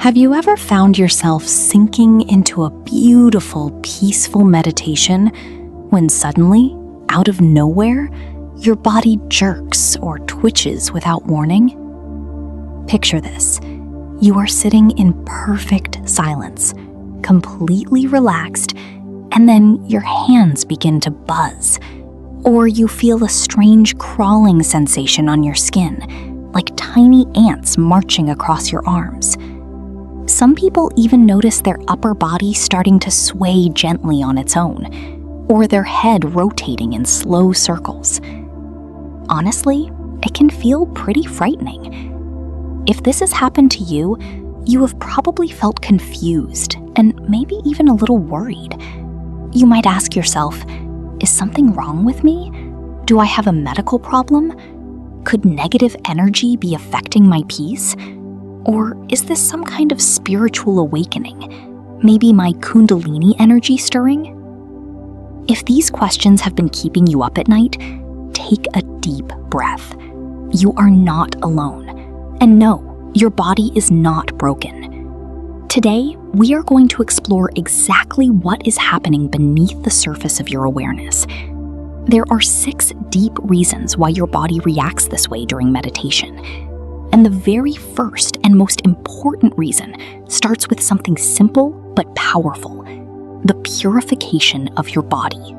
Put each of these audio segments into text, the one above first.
Have you ever found yourself sinking into a beautiful, peaceful meditation when suddenly, out of nowhere, your body jerks or twitches without warning? Picture this. You are sitting in perfect silence, completely relaxed, and then your hands begin to buzz, or you feel a strange crawling sensation on your skin, like tiny ants marching across your arms. Some people even notice their upper body starting to sway gently on its own, or their head rotating in slow circles. Honestly, it can feel pretty frightening. If this has happened to you, you have probably felt confused and maybe even a little worried. You might ask yourself, is something wrong with me? Do I have a medical problem? Could negative energy be affecting my peace? Or is this some kind of spiritual awakening? Maybe my Kundalini energy stirring? If these questions have been keeping you up at night, take a deep breath. You are not alone. And no, your body is not broken. Today, we are going to explore exactly what is happening beneath the surface of your awareness. There are 6 deep reasons why your body reacts this way during meditation. And the very first and most important reason starts with something simple but powerful: the purification of your body.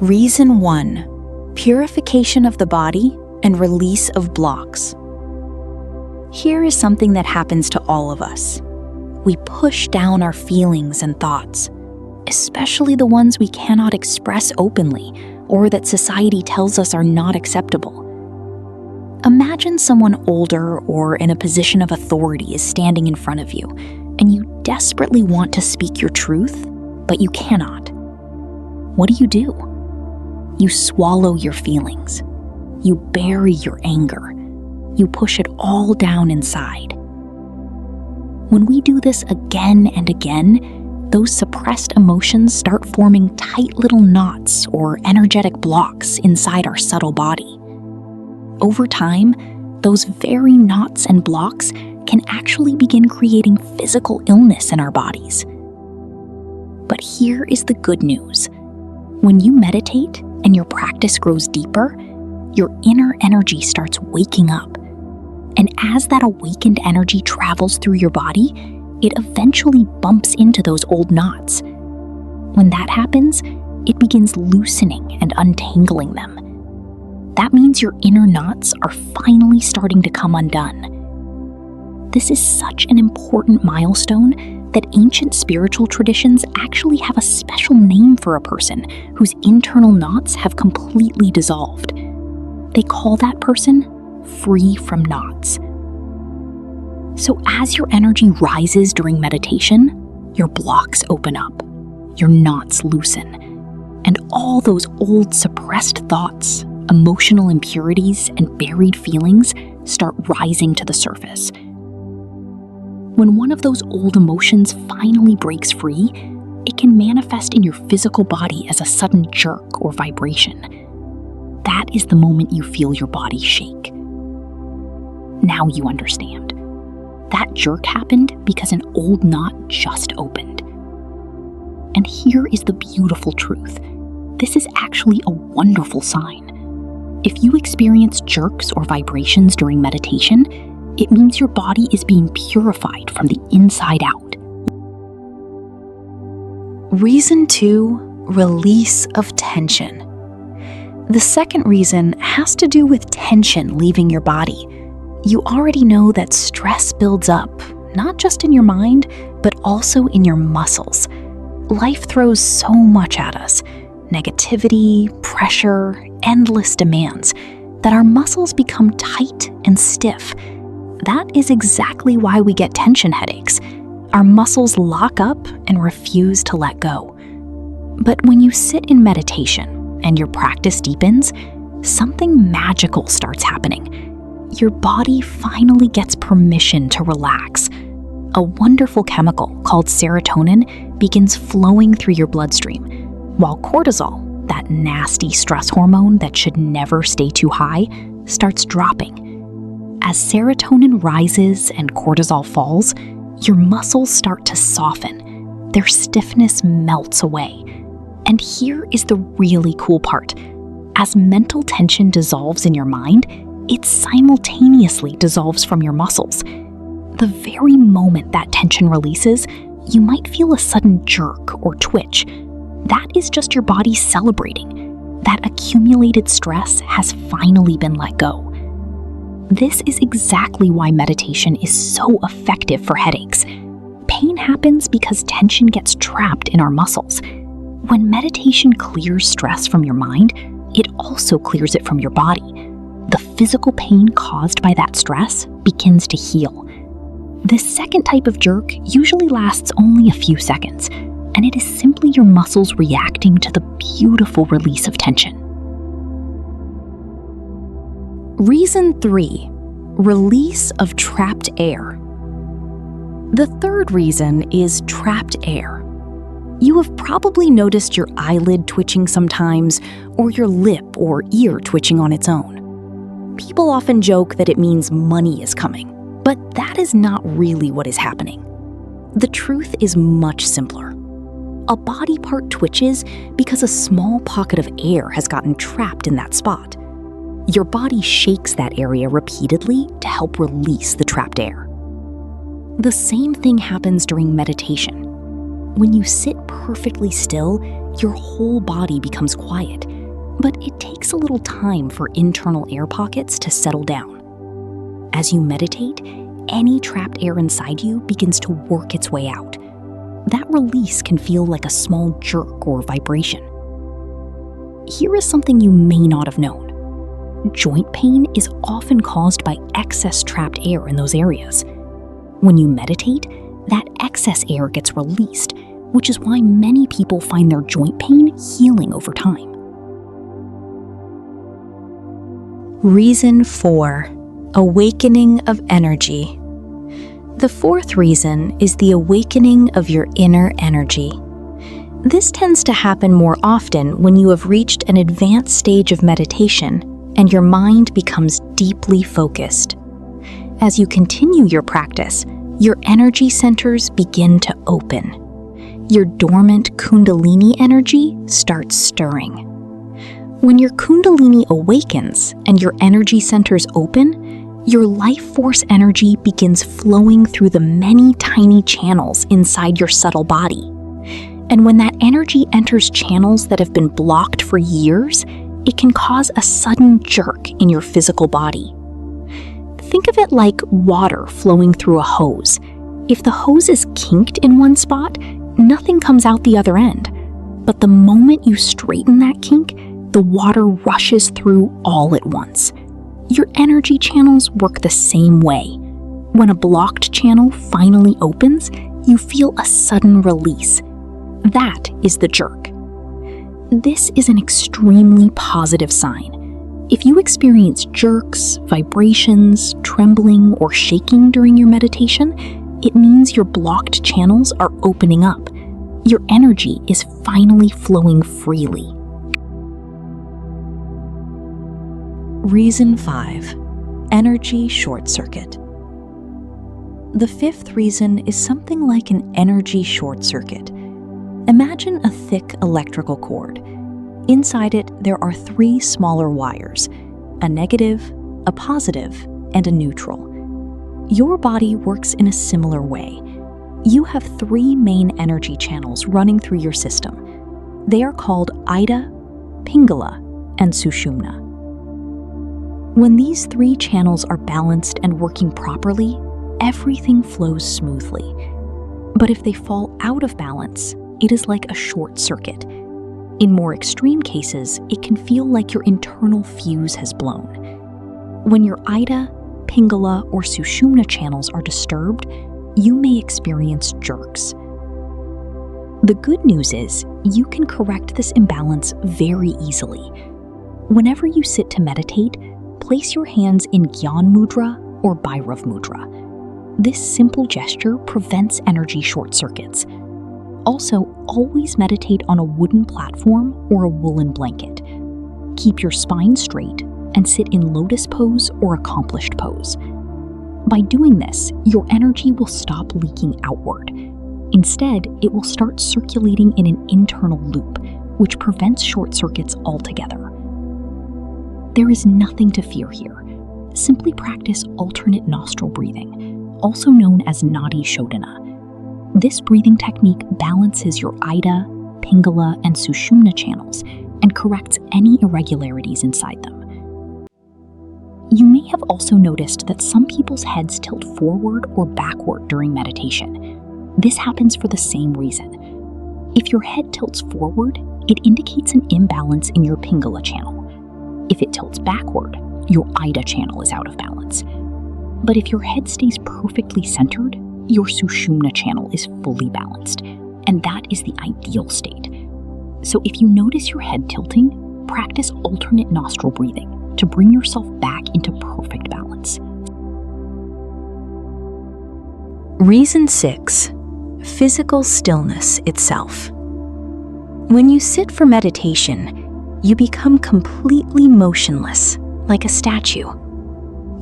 Reason 1: purification of the body and release of blocks. Here is something that happens to all of us. We push down our feelings and thoughts, especially the ones we cannot express openly or that society tells us are not acceptable. Imagine someone older or in a position of authority is standing in front of you, and you desperately want to speak your truth, but you cannot. What do? You swallow your feelings. You bury your anger. You push it all down inside. When we do this again and again, those suppressed emotions start forming tight little knots or energetic blocks inside our subtle body. Over time, those very knots and blocks can actually begin creating physical illness in our bodies. But here is the good news. When you meditate and your practice grows deeper, your inner energy starts waking up. And as that awakened energy travels through your body, it eventually bumps into those old knots. When that happens, it begins loosening and untangling them. That means your inner knots are finally starting to come undone. This is such an important milestone that ancient spiritual traditions actually have a special name for a person whose internal knots have completely dissolved. They call that person free from knots. So as your energy rises during meditation, your blocks open up, your knots loosen, and all those old suppressed thoughts, emotional impurities, and buried feelings start rising to the surface. When one of those old emotions finally breaks free, it can manifest in your physical body as a sudden jerk or vibration. That is the moment you feel your body shake. Now you understand. That jerk happened because an old knot just opened. And here is the beautiful truth. This is actually a wonderful sign. If you experience jerks or vibrations during meditation, it means your body is being purified from the inside out. Reason 2: release of tension. The second reason has to do with tension leaving your body. You already know that stress builds up, not just in your mind, but also in your muscles. Life throws so much at us: negativity, pressure, endless demands, that our muscles become tight and stiff. That is exactly why we get tension headaches. Our muscles lock up and refuse to let go. But when you sit in meditation and your practice deepens, something magical starts happening. Your body finally gets permission to relax. A wonderful chemical called serotonin begins flowing through your bloodstream, while cortisol, that nasty stress hormone that should never stay too high, starts dropping. As serotonin rises and cortisol falls, your muscles start to soften. Their stiffness melts away. And here is the really cool part. As mental tension dissolves in your mind, it simultaneously dissolves from your muscles. The very moment that tension releases, you might feel a sudden jerk or twitch. That is just your body celebrating. That accumulated stress has finally been let go. This is exactly why meditation is so effective for headaches. Pain happens because tension gets trapped in our muscles. When meditation clears stress from your mind, it also clears it from your body. The physical pain caused by that stress begins to heal. This second type of jerk usually lasts only a few seconds, and it is simply your muscles reacting to the beautiful release of tension. Reason 3. Release of trapped air. The third reason is trapped air. You have probably noticed your eyelid twitching sometimes, or your lip or ear twitching on its own. People often joke that it means money is coming, but that is not really what is happening. The truth is much simpler. A body part twitches because a small pocket of air has gotten trapped in that spot. Your body shakes that area repeatedly to help release the trapped air. The same thing happens during meditation. When you sit perfectly still, your whole body becomes quiet, but it takes a little time for internal air pockets to settle down. As you meditate, any trapped air inside you begins to work its way out. That release can feel like a small jerk or vibration. Here is something you may not have known. Joint pain is often caused by excess trapped air in those areas. When you meditate, that excess air gets released, which is why many people find their joint pain healing over time. Reason 4. Awakening of energy. The fourth reason is the awakening of your inner energy. This tends to happen more often when you have reached an advanced stage of meditation and your mind becomes deeply focused. As you continue your practice, your energy centers begin to open. Your dormant Kundalini energy starts stirring. When your Kundalini awakens and your energy centers open, your life force energy begins flowing through the many tiny channels inside your subtle body. And when that energy enters channels that have been blocked for years, it can cause a sudden jerk in your physical body. Think of it like water flowing through a hose. If the hose is kinked in one spot, nothing comes out the other end. But the moment you straighten that kink, the water rushes through all at once. Your energy channels work the same way. When a blocked channel finally opens, you feel a sudden release. That is the jerk. This is an extremely positive sign. If you experience jerks, vibrations, trembling, or shaking during your meditation, it means your blocked channels are opening up. Your energy is finally flowing freely. Reason 5. Energy short circuit. The fifth reason is something like an energy short circuit. Imagine a thick electrical cord. Inside it, there are 3 smaller wires, a negative, a positive, and a neutral. Your body works in a similar way. You have 3 main energy channels running through your system. They are called Ida, Pingala, and Sushumna. When these 3 channels are balanced and working properly, everything flows smoothly. But if they fall out of balance, it is like a short circuit. In more extreme cases, it can feel like your internal fuse has blown. When your Ida, Pingala, or Sushumna channels are disturbed, you may experience jerks. The good news is, you can correct this imbalance very easily. Whenever you sit to meditate, place your hands in Gyan Mudra or Bhairav Mudra. This simple gesture prevents energy short circuits. Also, always meditate on a wooden platform or a woolen blanket. Keep your spine straight, and sit in lotus pose or accomplished pose. By doing this, your energy will stop leaking outward. Instead, it will start circulating in an internal loop, which prevents short circuits altogether. There is nothing to fear here. Simply practice alternate nostril breathing, also known as Nadi Shodhana. This breathing technique balances your Ida, Pingala, and Sushumna channels and corrects any irregularities inside them. You may have also noticed that some people's heads tilt forward or backward during meditation. This happens for the same reason. If your head tilts forward, it indicates an imbalance in your Pingala channel. If it tilts backward, your Ida channel is out of balance. But if your head stays perfectly centered, your Sushumna channel is fully balanced, and that is the ideal state. So if you notice your head tilting, practice alternate nostril breathing to bring yourself back into perfect balance. Reason 6. Physical stillness itself. When you sit for meditation, you become completely motionless, like a statue.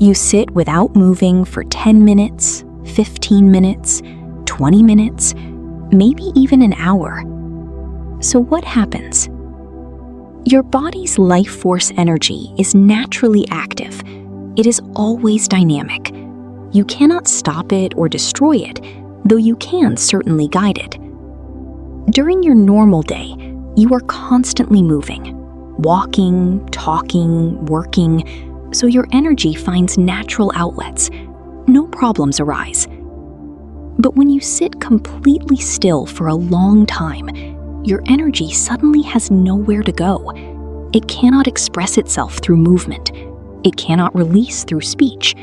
You sit without moving for 10 minutes, 15 minutes, 20 minutes, maybe even an hour. So what happens? Your body's life force energy is naturally active. It is always dynamic. You cannot stop it or destroy it, though you can certainly guide it. During your normal day, you are constantly moving, walking, talking, working, so your energy finds natural outlets. No problems arise. But when you sit completely still for a long time, your energy suddenly has nowhere to go. It cannot express itself through movement. It cannot release through speech.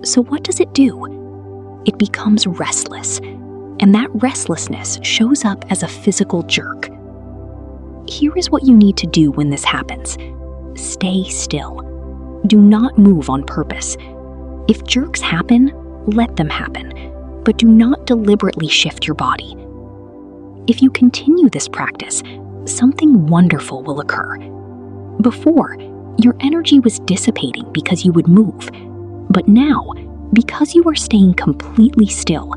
So what does it do? It becomes restless, and that restlessness shows up as a physical jerk. Here is what you need to do when this happens. Stay still. Do not move on purpose. If jerks happen, let them happen, but do not deliberately shift your body. If you continue this practice, something wonderful will occur. Before, your energy was dissipating because you would move, but now, because you are staying completely still,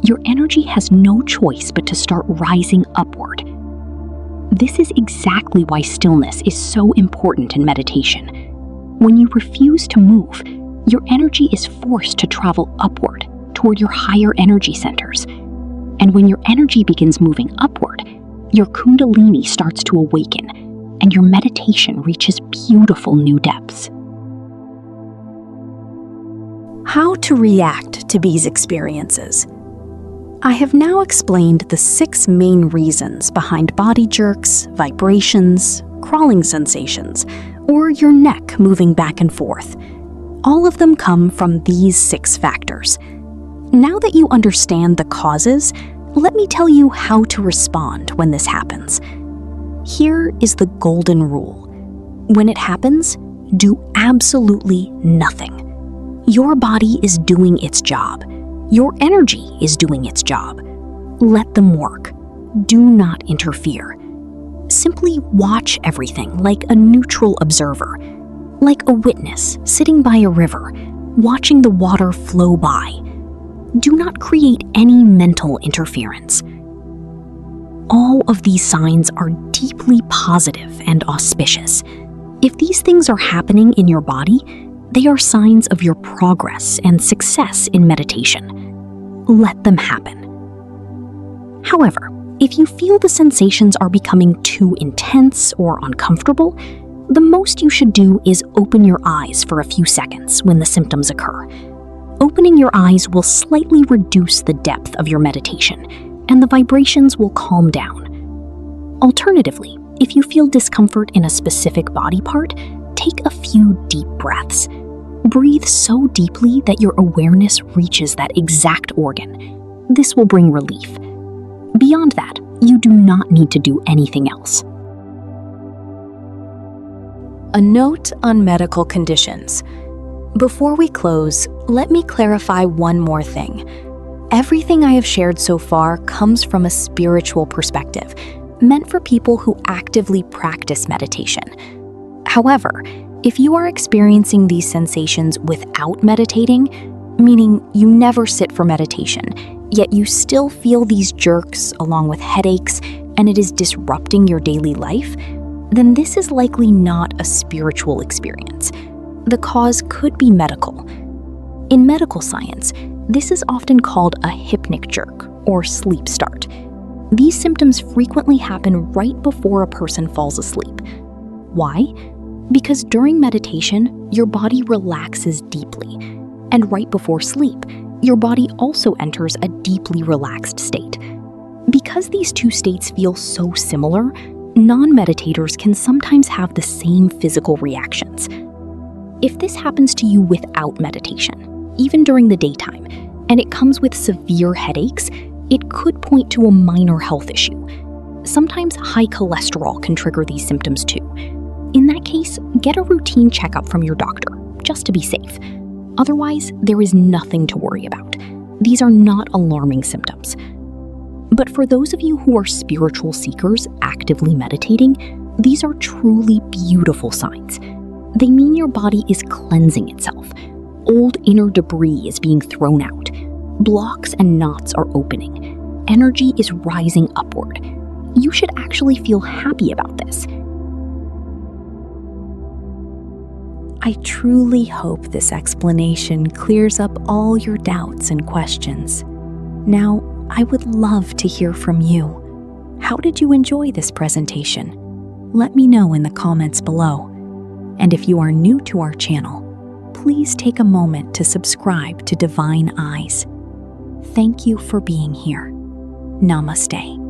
your energy has no choice but to start rising upward. This is exactly why stillness is so important in meditation. When you refuse to move, your energy is forced to travel upward toward your higher energy centers. And when your energy begins moving upward, your Kundalini starts to awaken, and your meditation reaches beautiful new depths. How to react to these experiences. I have now explained the 6 main reasons behind body jerks, vibrations, crawling sensations, or your neck moving back and forth. All of them come from these 6 factors. Now that you understand the causes, let me tell you how to respond when this happens. Here is the golden rule. When it happens, do absolutely nothing. Your body is doing its job. Your energy is doing its job. Let them work. Do not interfere. Simply watch everything like a neutral observer, like a witness sitting by a river, watching the water flow by. Do not create any mental interference. All of these signs are deeply positive and auspicious. If these things are happening in your body, they are signs of your progress and success in meditation. Let them happen. However, if you feel the sensations are becoming too intense or uncomfortable, the most you should do is open your eyes for a few seconds when the symptoms occur. Opening your eyes will slightly reduce the depth of your meditation, and the vibrations will calm down. Alternatively, if you feel discomfort in a specific body part, take a few deep breaths. Breathe so deeply that your awareness reaches that exact organ. This will bring relief. Beyond that, you do not need to do anything else. A note on medical conditions. Before we close, let me clarify one more thing. Everything I have shared so far comes from a spiritual perspective, meant for people who actively practice meditation. However, If you are experiencing these sensations without meditating, meaning you never sit for meditation, yet you still feel these jerks along with headaches and it is disrupting your daily life, then this is likely not a spiritual experience. The cause could be medical. In medical science, this is often called a hypnic jerk or sleep start. These symptoms frequently happen right before a person falls asleep. Why? Because during meditation, your body relaxes deeply, and right before sleep, your body also enters a deeply relaxed state. Because these two states feel so similar, non-meditators can sometimes have the same physical reactions. If this happens to you without meditation, even during the daytime, and it comes with severe headaches, it could point to a minor health issue. Sometimes high cholesterol can trigger these symptoms too. In that case, get a routine checkup from your doctor, just to be safe. Otherwise, there is nothing to worry about. These are not alarming symptoms. But for those of you who are spiritual seekers actively meditating, these are truly beautiful signs. They mean your body is cleansing itself. Old inner debris is being thrown out. Blocks and knots are opening. Energy is rising upward. You should actually feel happy about this. I truly hope this explanation clears up all your doubts and questions. Now, I would love to hear from you. How did you enjoy this presentation? Let me know in the comments below. And if you are new to our channel, please take a moment to subscribe to Divine Eyes. Thank you for being here. Namaste.